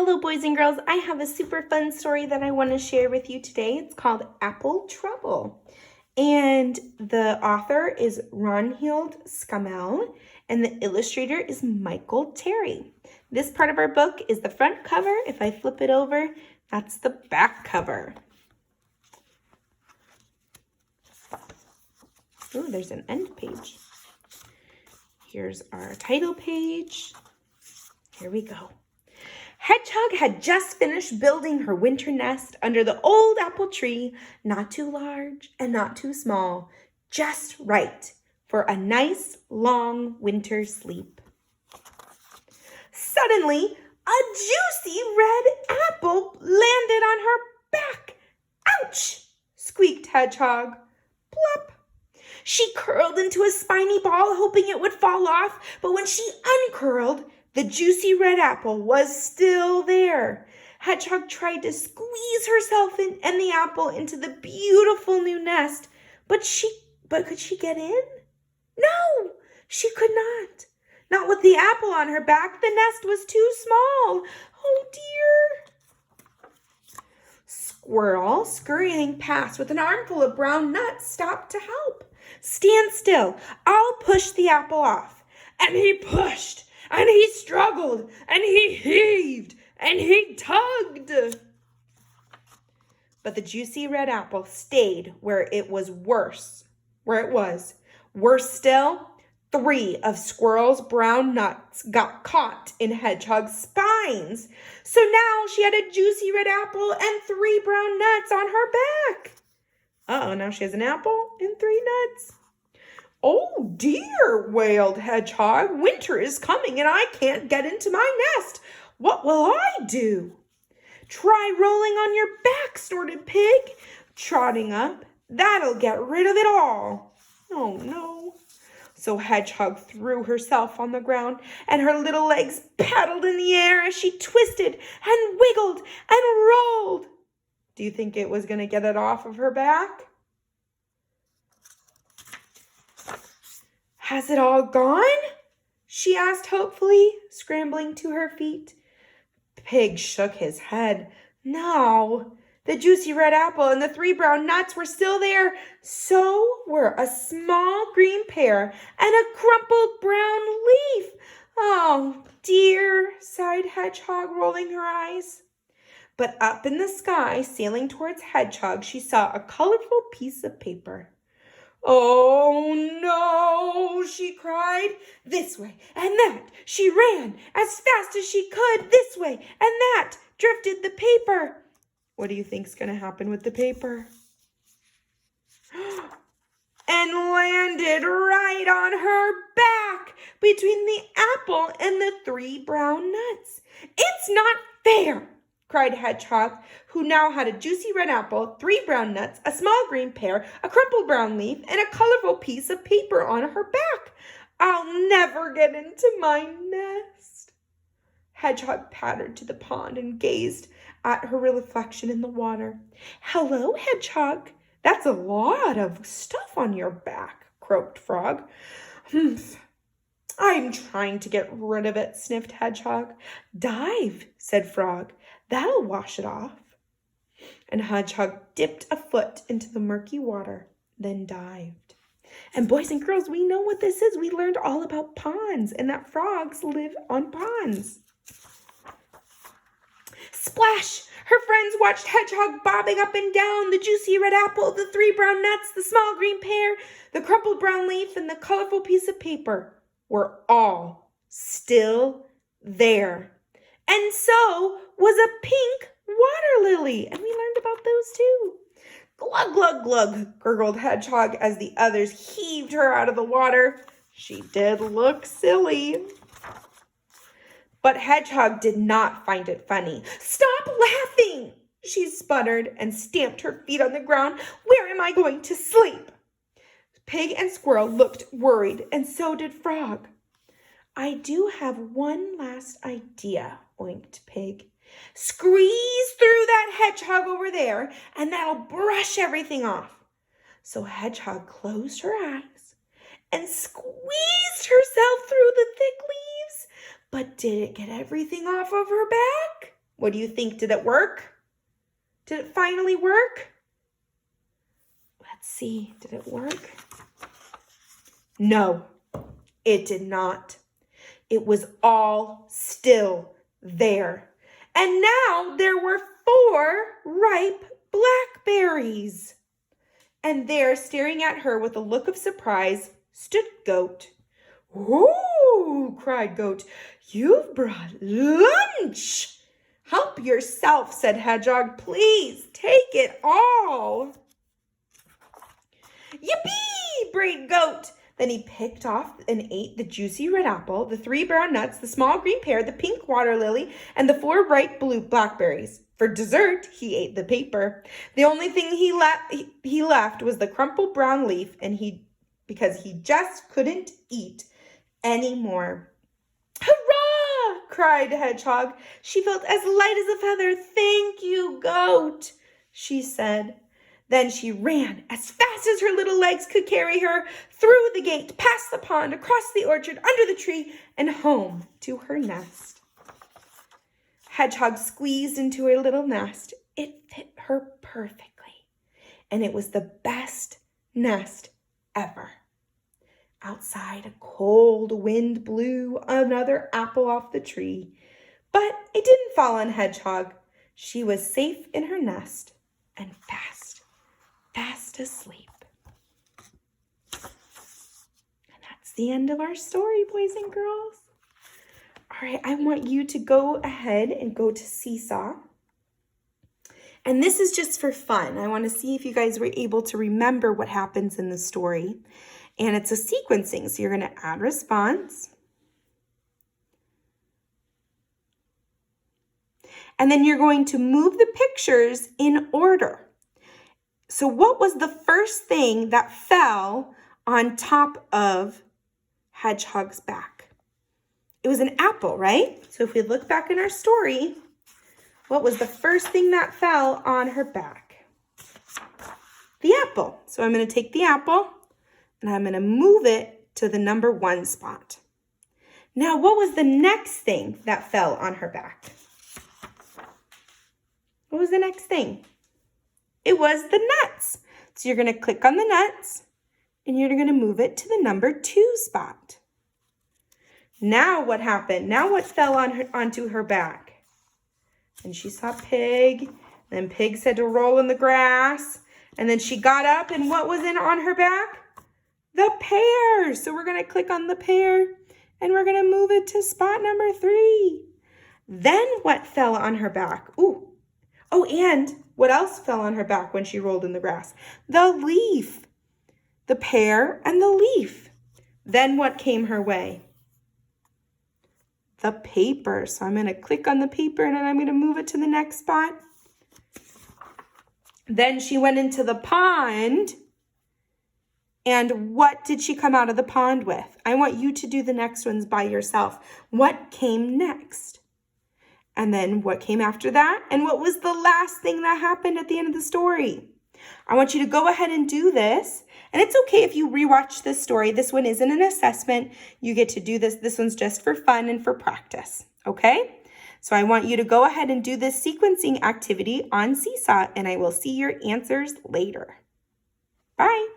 Hello, boys and girls. I have a super fun story that I want to share with you today. It's called Apple Trouble. And the author is Ronhild Scammell, and the illustrator is Michael Terry. This part of our book is the front cover. If I flip it over, that's the back cover. Oh, there's an end page. Here's our title page. Here we go. Hedgehog had just finished building her winter nest under the old apple tree, not too large and not too small, just right for a nice long winter sleep. Suddenly, a juicy red apple landed on her back. Ouch! Squeaked Hedgehog. Plop! She curled into a spiny ball, hoping it would fall off, but when she uncurled, the juicy red apple was still there. Hedgehog tried to squeeze herself and the apple into the beautiful new nest, but could she get in? No, she could not. Not with the apple on her back. The nest was too small. Oh dear. Squirrel, scurrying past with an armful of brown nuts, stopped to help. Stand still. I'll push the apple off. And he pushed. And he struggled, and he heaved, and he tugged. But the juicy red apple stayed where it was. Worse still, 3 of Squirrel's brown nuts got caught in Hedgehog's spines. So now she had a juicy red apple and 3 brown nuts on her back. Uh-oh, now she has an apple and 3 nuts. Oh dear, wailed Hedgehog. Winter is coming and I can't get into my nest. What will I do? Try rolling on your back, snorted Pig. Trotting up, that'll get rid of it all. Oh no. So Hedgehog threw herself on the ground and her little legs paddled in the air as she twisted and wiggled and rolled. Do you think it was going to get it off of her back? Has it all gone? She asked hopefully, scrambling to her feet. Pig shook his head. No, the juicy red apple and the 3 brown nuts were still there. So were a small green pear and a crumpled brown leaf. Oh dear, sighed Hedgehog, rolling her eyes. But up in the sky, sailing towards Hedgehog, she saw a colorful piece of paper. Oh no, she cried. This way and that. She ran as fast as she could. This way and that. Drifted the paper. What do you think's going to happen with the paper? And landed right on her back between the apple and the 3 brown nuts. It's not fair, cried Hedgehog, who now had a juicy red apple, 3 brown nuts, a small green pear, a crumpled brown leaf, and a colorful piece of paper on her back. I'll never get into my nest. Hedgehog pattered to the pond and gazed at her reflection in the water. Hello, Hedgehog. That's a lot of stuff on your back, croaked Frog. Humph. I'm trying to get rid of it, sniffed Hedgehog. Dive, said Frog. That'll wash it off. And Hedgehog dipped a foot into the murky water, then dived. And boys and girls, we know what this is. We learned all about ponds and that frogs live on ponds. Splash! Her friends watched Hedgehog bobbing up and down. The juicy red apple, the 3 brown nuts, the small green pear, the crumpled brown leaf, and the colorful piece of paper were all still there. And so was a pink water lily. And we learned about those too. Glug, glug, glug, gurgled Hedgehog as the others heaved her out of the water. She did look silly. But Hedgehog did not find it funny. Stop laughing, she sputtered and stamped her feet on the ground. Where am I going to sleep? Pig and Squirrel looked worried, and so did Frog. I do have one last idea, oinked Pig. Squeeze through that hedgehog over there, and that'll brush everything off. So Hedgehog closed her eyes and squeezed herself through the thick leaves. But did it get everything off of her back? What do you think? Did it work? Did it finally work? Let's see. Did it work? No, it did not. It was all still there. And now there were 4 ripe blackberries. And there, staring at her with a look of surprise, stood Goat. "Ooh," cried Goat, "you've brought lunch." "Help yourself," said Hedgehog. "Please, take it all." "Yippee!" brayed Goat. Then he picked off and ate the juicy red apple, the 3 brown nuts, the small green pear, the pink water lily, and the 4 bright blue blackberries. For dessert, he ate the paper. The only thing he left was the crumpled brown leaf, because he just couldn't eat any more. "Hurrah!" cried Hedgehog. She felt as light as a feather. "Thank you, Goat," she said. Then she ran as fast as her little legs could carry her, through the gate, past the pond, across the orchard, under the tree, and home to her nest. Hedgehog squeezed into her little nest. It fit her perfectly, and it was the best nest ever. Outside, a cold wind blew another apple off the tree, but it didn't fall on Hedgehog. She was safe in her nest and fast asleep. And that's the end of our story, boys and girls. All right, I want you to go ahead and go to Seesaw. And this is just for fun. I want to see if you guys were able to remember what happens in the story. And it's a sequencing, so you're going to add response. And then you're going to move the pictures in order. So what was the first thing that fell on top of Hedgehog's back? It was an apple, right? So if we look back in our story, what was the first thing that fell on her back? The apple. So I'm going to take the apple and I'm going to move it to the number 1 spot. Now, what was the next thing that fell on her back? What was the next thing? It was the nuts. So you're going to click on the nuts and you're going to move it to the number 2 spot. Now what happened? Now what fell onto her back? And she saw Pig. Then Pig said to roll in the grass. And then she got up and what was on her back? The pear. So we're going to click on the pear and we're going to move it to spot number 3. Then what fell on her back? Ooh. Oh, and what else fell on her back when she rolled in the grass? The leaf. The pear and the leaf. Then what came her way? The paper. So I'm going to click on the paper and then I'm going to move it to the next spot. Then she went into the pond. And what did she come out of the pond with? I want you to do the next ones by yourself. What came next? And then what came after that? And what was the last thing that happened at the end of the story? I want you to go ahead and do this. And it's okay if you rewatch this story. This one isn't an assessment. You get to do this. This one's just for fun and for practice. Okay? So I want you to go ahead and do this sequencing activity on Seesaw, and I will see your answers later. Bye.